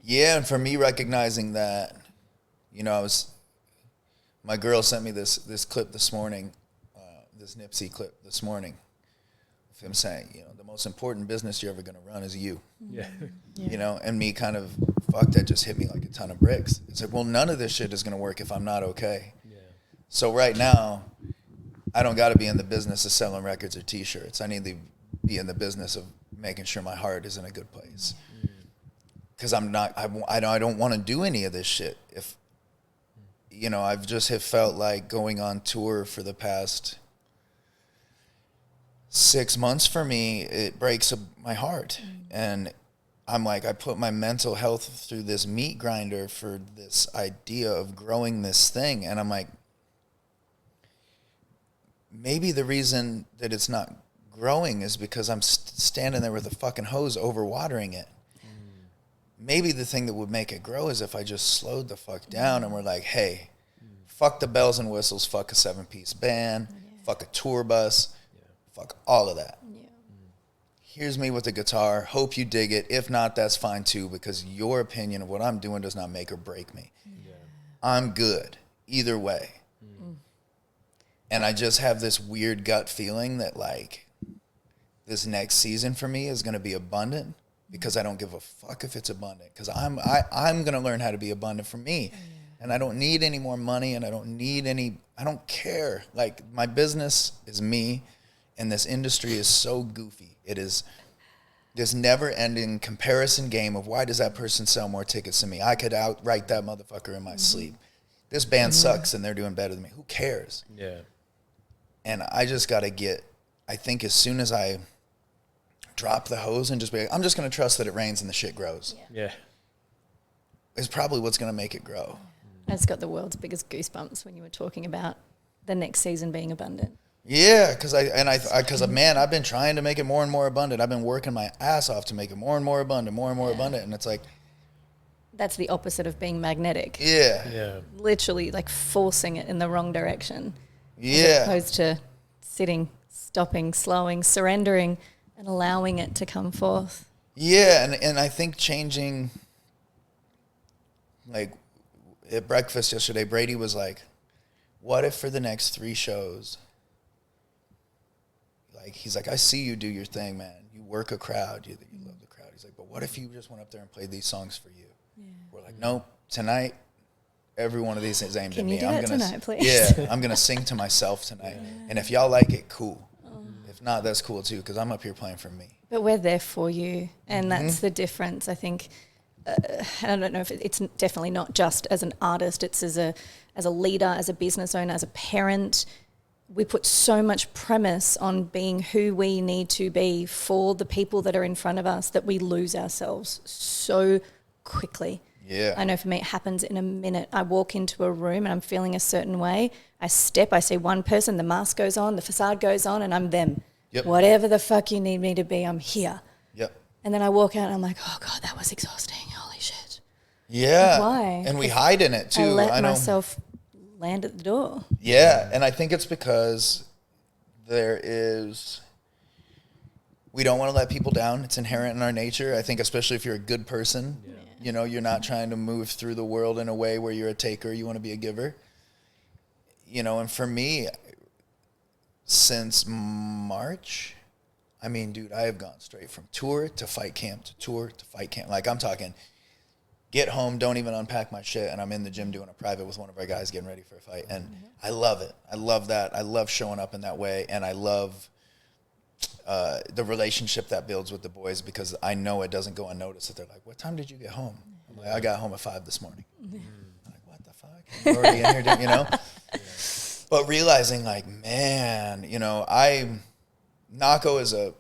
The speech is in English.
Yeah, and for me recognizing that, you know, my girl sent me this clip this morning, this Nipsey clip this morning, of him saying, you know, the most important business you're ever going to run is you. Yeah. You know, and me kind of, fuck, that just hit me like a ton of bricks. It's like, well, none of this shit is going to work if I'm not okay. Yeah. So right now, I don't got to be in the business of selling records or T-shirts. I need to be in the business of making sure my heart is in a good place. Because I don't want to do any of this shit. If, you know, I've just have felt like going on tour for the past 6 months for me, it breaks my heart. And I'm like, I put my mental health through this meat grinder for this idea of growing this thing. And I'm like, maybe the reason that it's not growing is because I'm standing there with a fucking hose overwatering it. Maybe the thing that would make it grow is if I just slowed the fuck down and we're like, hey, fuck the bells and whistles, fuck a 7-piece band, fuck a tour bus, fuck all of that. Here's me with a guitar. Hope you dig it. If not, that's fine too, because your opinion of what I'm doing does not make or break me. I'm good either way. And I just have this weird gut feeling that like this next season for me is going to be abundant. Because I don't give a fuck if it's abundant. Because I'm going to learn how to be abundant for me. And I don't need any more money, and I don't care. Like, my business is me, and this industry is so goofy. It is this never-ending comparison game of why does that person sell more tickets than me? I could outright that motherfucker in my sleep. This band sucks, and they're doing better than me. Who cares? Yeah. And I just got to I think as soon as I drop the hose and just be like, I'm just going to trust that it rains and the shit grows. Yeah. Is probably what's going to make it grow. I just got the world's biggest goosebumps when you were talking about the next season being abundant. Yeah, because I've been trying to make it more and more abundant. I've been working my ass off to make it more and more abundant, and it's like, that's the opposite of being magnetic. Yeah. Yeah. Literally like forcing it in the wrong direction. Yeah. As opposed to sitting, stopping, slowing, surrendering, and allowing it to come forth. Yeah, and I think changing, like at breakfast yesterday, Brady was like, what if for the next 3 shows, like, he's like, I see you do your thing, man. You work a crowd. You love the crowd. He's like, but what if you just went up there and played these songs for you? Yeah. We're like, nope, tonight, every one of these is aimed at me. Can you do that tonight, please? Yeah, I'm going to sing to myself tonight. Yeah. And if y'all like it, cool. If not, that's cool too, because I'm up here playing for me. But we're there for you, and that's the difference, I think. I don't know if it's definitely not just as an artist, it's as a leader, as a business owner, as a parent. We put so much premise on being who we need to be for the people that are in front of us that we lose ourselves so quickly. Yeah. I know for me it happens in a minute. I walk into a room and I'm feeling a certain way. I see one person, the mask goes on, the facade goes on, and I'm them. Yep. Whatever the fuck you need me to be, I'm here. Yep. And then I walk out and I'm like, oh God, that was exhausting. Holy shit. Yeah. Like, why? And we hide in it too. I let myself land at the door. Yeah. And I think it's because we don't want to let people down. It's inherent in our nature. I think especially if you're a good person, you know, you're not trying to move through the world in a way where you're a taker. You want to be a giver. You know, and for me, since March, I mean, dude, I have gone straight from tour to fight camp to tour to fight camp. Like, I'm talking, get home, don't even unpack my shit, and I'm in the gym doing a private with one of our guys getting ready for a fight. And I love it. I love that. I love showing up in that way, and I love the relationship that builds with the boys, because I know it doesn't go unnoticed that they're like, what time did you get home? I'm like, I got home at 5 this morning. I'm like, what the fuck? You're already in here, you know? But realizing, like, man, you know, Nako is a